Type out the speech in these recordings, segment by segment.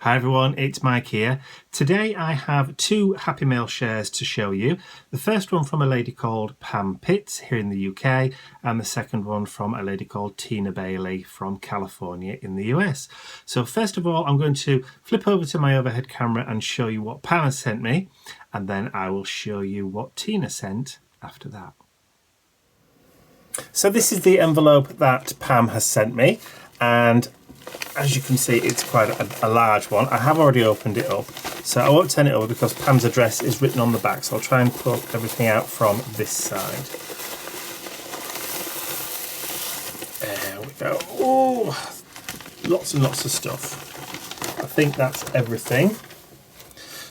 Hi everyone, it's Mike here. Today I have two Happy Mail shares to show you. The first one from a lady called Pam Pitts here in the UK, and the second one from a lady called Tina Bailey from California in the US. So first of all, I'm going to flip over to my overhead camera and show you what Pam has sent me, and then I will show you what Tina sent after that. So this is the envelope that Pam has sent me, and as you can see, it's quite a large one. I have already opened it up, so I won't turn it over because Pam's address is written on the back, so I'll try and pull everything out from this side. There we go. Oh, lots and lots of stuff. I think that's everything.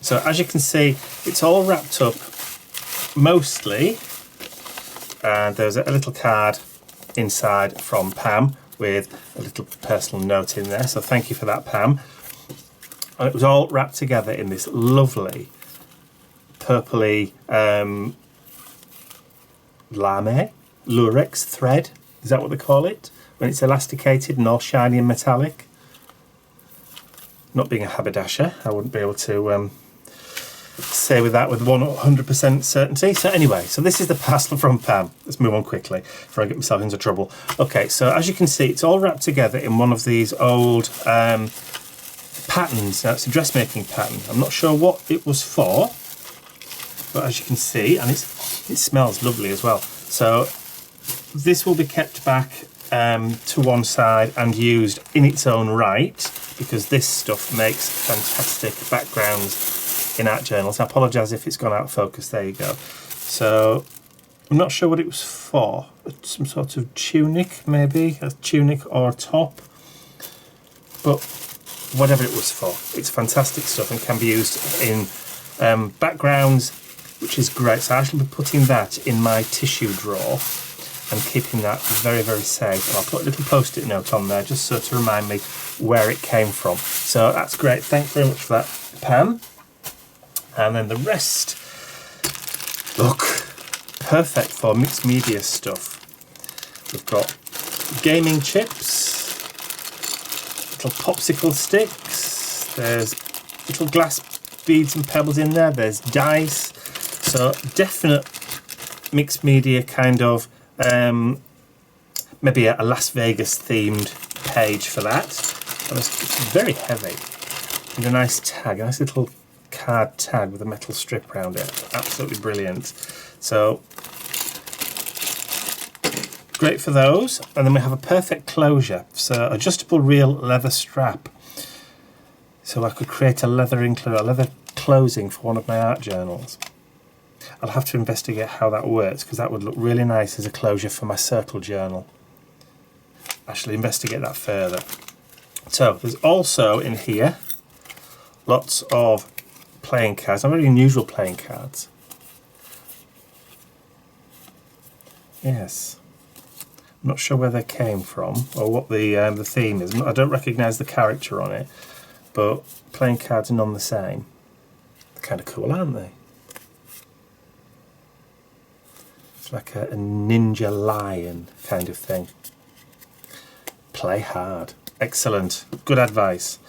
So as you can see, it's all wrapped up mostly, and there's a little card inside from Pam with a little personal note in there, so thank you for that, Pam. And it was all wrapped together in this lovely purpley lame, lurex thread. Is that what they call it? When it's elasticated and all shiny and metallic. Not being a haberdasher, I wouldn't be able to say with that with 100% certainty. So anyway, so this is the parcel from Pam. Let's move on quickly before I get myself into trouble. Okay, so as you can see, it's all wrapped together in one of these old patterns. Now it's a dressmaking pattern. I'm not sure what it was for, but as you can see, and it smells lovely as well. So this will be kept back to one side and used in its own right, because this stuff makes fantastic backgrounds in art journals. I apologise if it's gone out of focus. There you go. So I'm not sure what it was for. Some sort of tunic, maybe a tunic or a top, but whatever it was for, it's fantastic stuff and can be used in backgrounds, which is great. So I shall be putting that in my tissue drawer and keeping that very, very safe. And I'll put a little post-it note on there just so to remind me where it came from. So that's great. Thanks very much for that, Pam. And then the rest, look, perfect for mixed media stuff. We've got gaming chips, little popsicle sticks, there's little glass beads and pebbles in there, there's dice. So definite mixed media kind of, maybe a Las Vegas themed page for that. And it's very heavy. And a nice tag, a nice little card tag with a metal strip around it. Absolutely brilliant. So great for those. And then we have a perfect closure. So adjustable real leather strap. So I could create a leather closing for one of my art journals. I'll have to investigate how that works, because that would look really nice as a closure for my circle journal. I shall investigate that further. So there's also in here lots of playing cards. Not very unusual playing cards. Yes. I'm not sure where they came from or what the theme is. I don't recognise the character on it, but playing cards are none the same. They're kind of cool, aren't they? It's like a ninja lion kind of thing. Play hard. Excellent. Good advice.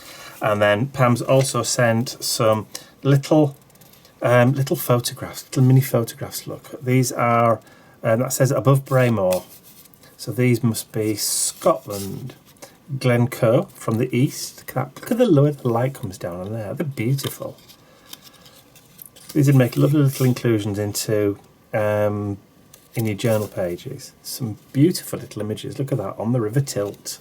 And then Pam's also sent some little photographs, little mini photographs. Look, these are, that says above Braymore. So these must be Scotland. Glencoe from the east. Look at the way the light comes down on there. They're beautiful. These would make lovely little inclusions into in your journal pages. Some beautiful little images. Look at that on the River Tilt.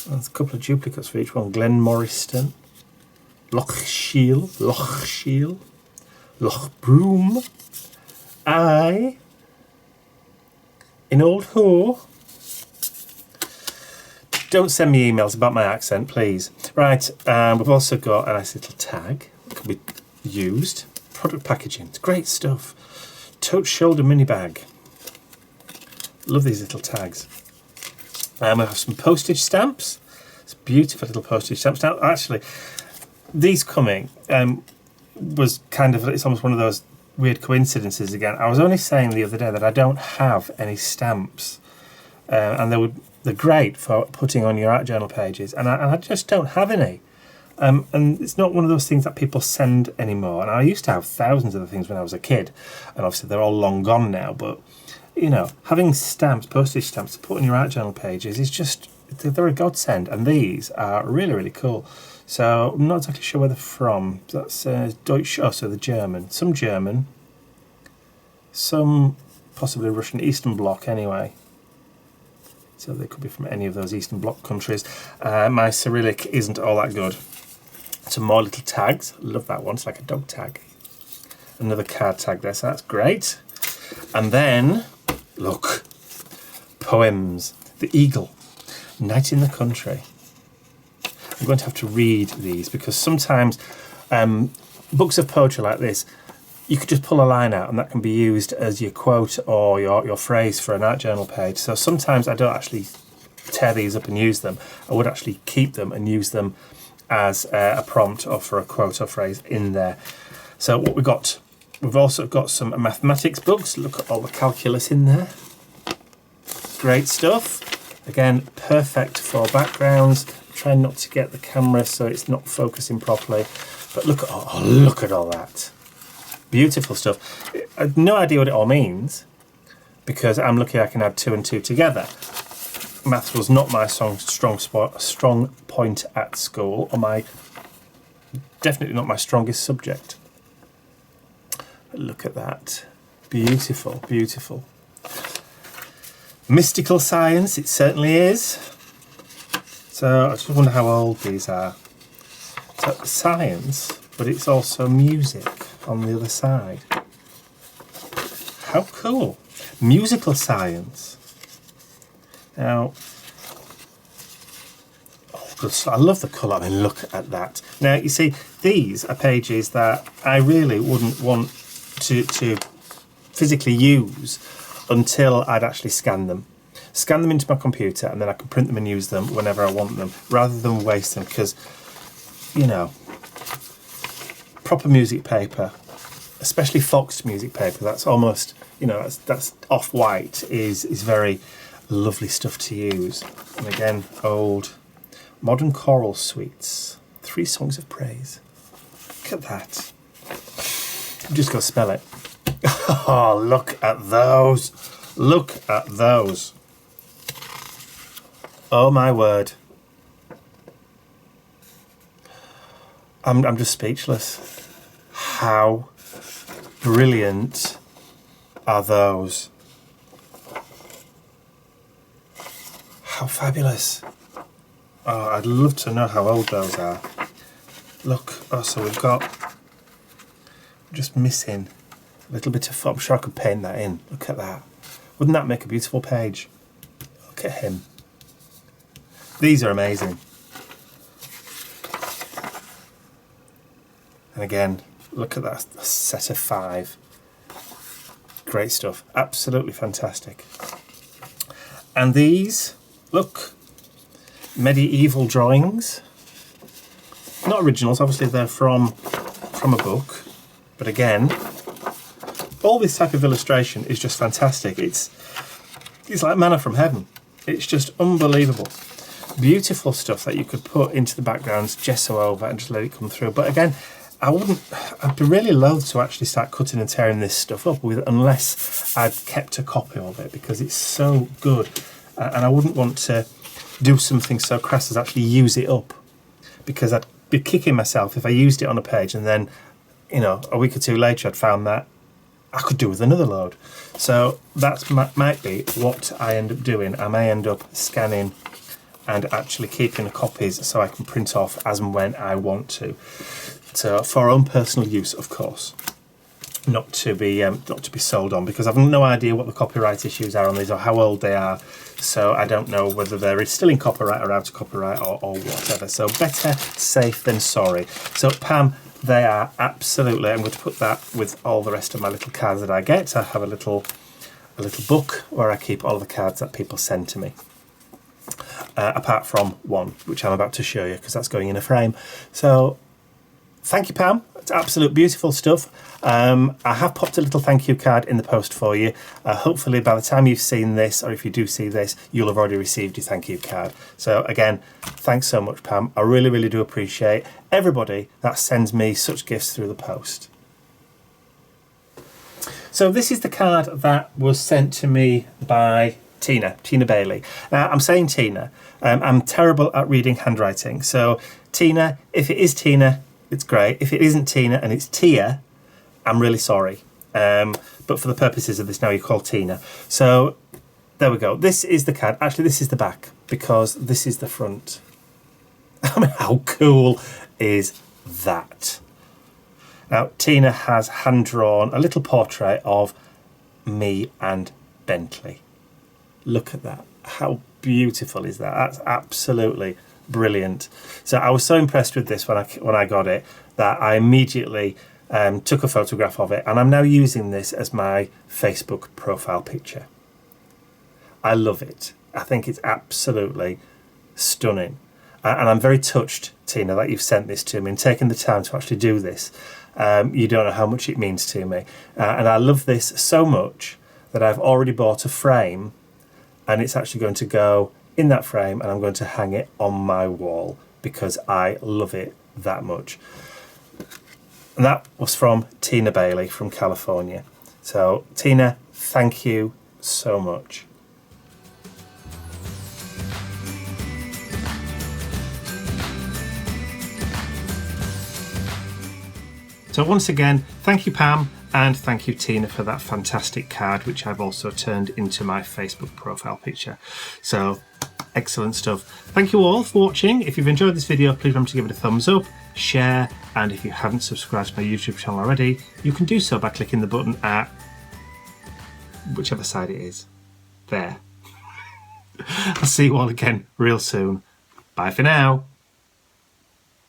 There's a couple of duplicates for each one. Glenmoriston, Loch Shiel, Loch Broom, in Old Ho. Don't send me emails about my accent, please. Right, we've also got a nice little tag that can be used. Product packaging, it's great stuff. Tote shoulder mini bag. Love these little tags. We have some postage stamps. It's beautiful little postage stamps. Now, actually, these coming was kind of, it's almost one of those weird coincidences again. I was only saying the other day that I don't have any stamps and they're great for putting on your art journal pages, and I just don't have any. And it's not one of those things that people send anymore. And I used to have thousands of the things when I was a kid, and obviously they're all long gone now. But you know, having stamps, postage stamps to put on your art journal pages is just, they're a godsend. And these are really, really cool. So I'm not exactly sure where they're from. That's Deutsch, oh, so the German. Some German, some possibly Russian, Eastern Bloc anyway. So they could be from any of those Eastern Bloc countries. My Cyrillic isn't all that good. Some more little tags. Love that one. It's like a dog tag. Another card tag there, so that's great. And then, look, poems. The Eagle, Night in the Country. I'm going to have to read these because sometimes books of poetry like this, you could just pull a line out and that can be used as your quote or your phrase for an art journal page. So sometimes I don't actually tear these up and use them. I would actually keep them and use them as a prompt or for a quote or phrase in there. So what we've also got some mathematics books. Look at all the calculus in there. Great stuff. Again, perfect for backgrounds. Try not to get the camera so it's not focusing properly. But look at all that. Beautiful stuff. I have no idea what it all means because I'm lucky I can add 2 and 2 together. Maths was not my strong point at school, or definitely not my strongest subject. But look at that. Beautiful, beautiful. Mystical science, it certainly is. So I just wonder how old these are. So science, but it's also music on the other side. How cool. Musical science. Now, I love the colour. I mean, look at that. Now, you see, these are pages that I really wouldn't want to physically use until I'd actually scan them into my computer, and then I can print them and use them whenever I want them, rather than waste them, because, you know, proper music paper, especially Foxed music paper, that's almost, you know, that's off-white, is very lovely stuff to use. And again, old modern choral suites, 3 songs of praise. Look at that. I'm just gonna spell it. Oh, look at those. Look at those. Oh my word. I'm just speechless. How brilliant are those? How fabulous. Oh, I'd love to know how old those are. Look, oh, so we've got, just missing a little bit of, I'm sure I could paint that in. Look at that. Wouldn't that make a beautiful page? Look at him. These are amazing. And again, look at that, a set of 5. Great stuff, absolutely fantastic. And these, look, medieval drawings. Not originals, obviously they're from a book. But again, all this type of illustration is just fantastic. It's like manna from heaven. It's just unbelievable. Beautiful stuff that you could put into the backgrounds, gesso over and just let it come through. But again, I'd be really loath to actually start cutting and tearing this stuff up unless I'd kept a copy of it, because it's so good. And I wouldn't want to do something so crass as actually use it up, because I'd be kicking myself if I used it on a page and then, you know, a week or 2 later I'd found that I could do with another load. So that might be what I end up doing. I may end up scanning and actually keeping the copies so I can print off as and when I want to. So for our own personal use, of course, not to be sold on, because I've no idea what the copyright issues are on these or how old they are. So I don't know whether they're still in copyright or out of copyright or whatever. So better safe than sorry. So Pam, they are absolutely, I'm going to put that with all the rest of my little cards that I get. I have a little book where I keep all the cards that people send to me. Apart from one, which I'm about to show you, because that's going in a frame. So thank you, Pam. It's absolute beautiful stuff. I have popped a little thank you card in the post for you. Hopefully by the time you've seen this, or if you do see this, you'll have already received your thank you card. So again, thanks so much, Pam. I really, really do appreciate everybody that sends me such gifts through the post. So this is the card that was sent to me by Tina Bailey. Now, I'm saying Tina. I'm terrible at reading handwriting. So Tina, if it is Tina, it's great. If it isn't Tina and it's Tia, I'm really sorry. But for the purposes of this now, you call Tina. So there we go. This is the card. Actually, this is the back because this is the front. I mean, how cool is that? Now, Tina has hand-drawn a little portrait of me and Bentley. Look at that. How beautiful is that? That's absolutely brilliant. So I was so impressed with this when I got it that I immediately took a photograph of it, and I'm now using this as my Facebook profile picture. I love it. I think it's absolutely stunning. And I'm very touched, Tina, that you've sent this to me and taken the time to actually do this. You don't know how much it means to me. And I love this so much that I've already bought a frame, and it's actually going to go in that frame, and I'm going to hang it on my wall because I love it that much. And that was from Tina Bailey from California. So Tina, thank you so much. So once again, thank you, Pam, and thank you, Tina, for that fantastic card, which I've also turned into my Facebook profile picture. So excellent stuff. Thank you all for watching. If you've enjoyed this video, please remember to give it a thumbs up, share, and if you haven't subscribed to my YouTube channel already, you can do so by clicking the button at whichever side it is. There. I'll see you all again real soon. Bye for now.